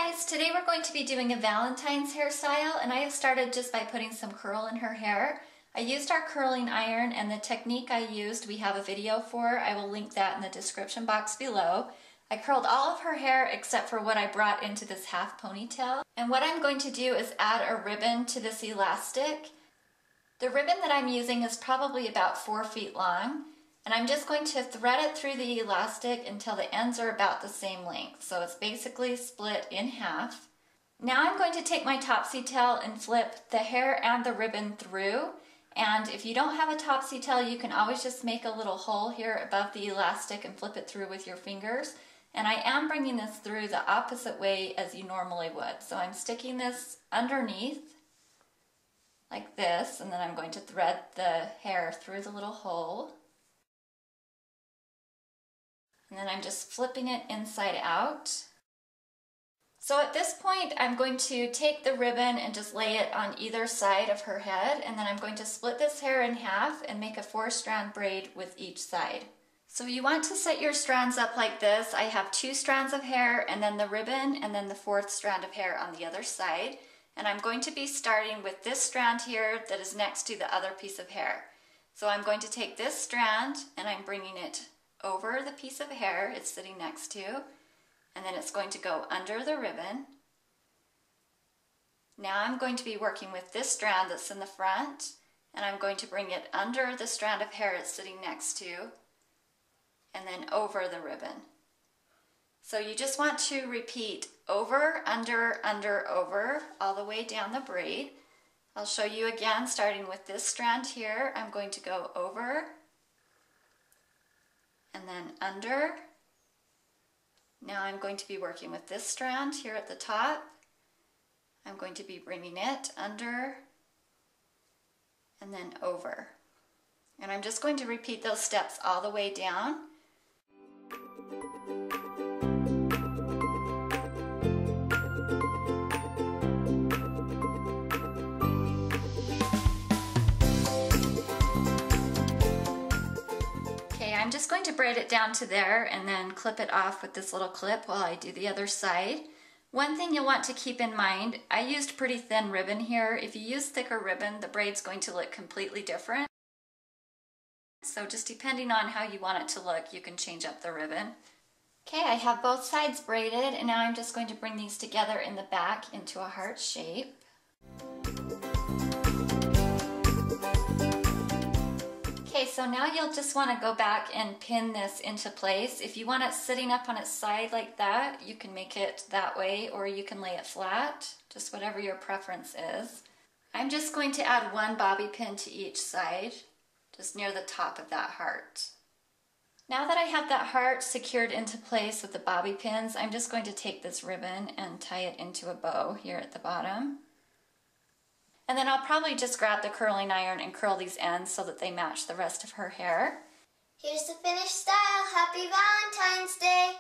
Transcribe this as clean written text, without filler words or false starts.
guys, today we're going to be doing a Valentine's hairstyle, and I have started just by putting some curl in her hair. I used our curling iron, and the technique I used we have a video for. I will link that in the description box below. I curled all of her hair except for what I brought into this half ponytail. And what I'm going to do is add a ribbon to this elastic. The ribbon that I'm using is probably about 4 feet long. And I'm just going to thread it through the elastic until the ends are about the same length. So it's basically split in half. Now I'm going to take my topsy tail and flip the hair and the ribbon through. And if you don't have a topsy tail, you can always just make a little hole here above the elastic and flip it through with your fingers. And I am bringing this through the opposite way as you normally would. So I'm sticking this underneath like this, and then I'm going to thread the hair through the little hole. And then I'm just flipping it inside out. So at this point, I'm going to take the ribbon and just lay it on either side of her head, and then I'm going to split this hair in half and make a 4-strand braid with each side. So you want to set your strands up like this. I have 2 strands of hair, and then the ribbon, and then the 4th strand of hair on the other side. And I'm going to be starting with this strand here that is next to the other piece of hair. So I'm going to take this strand, and I'm bringing it over the piece of hair it's sitting next to, and then it's going to go under the ribbon. Now I'm going to be working with this strand that's in the front, and I'm going to bring it under the strand of hair it's sitting next to, and then over the ribbon. So you just want to repeat over, under, over, all the way down the braid. I'll show you again, starting with this strand here. I'm going to go over, and then under. Now I'm going to be working with this strand here at the top. I'm going to be bringing it under and then over. And I'm just going to repeat those steps all the way down. I'm just going to braid it down to there and then clip it off with this little clip while I do the other side. One thing you'll want to keep in mind, I used pretty thin ribbon here. If you use thicker ribbon, the braid's going to look completely different. So just depending on how you want it to look, you can change up the ribbon. Okay, I have both sides braided, and now I'm just going to bring these together in the back into a heart shape. Okay, so now you'll just want to go back and pin this into place. If you want it sitting up on its side like that, you can make it that way, or you can lay it flat, just whatever your preference is. I'm just going to add 1 bobby pin to each side, just near the top of that heart. Now that I have that heart secured into place with the bobby pins, I'm just going to take this ribbon and tie it into a bow here at the bottom. And then I'll probably just grab the curling iron and curl these ends so that they match the rest of her hair. Here's the finished style. Happy Valentine's Day!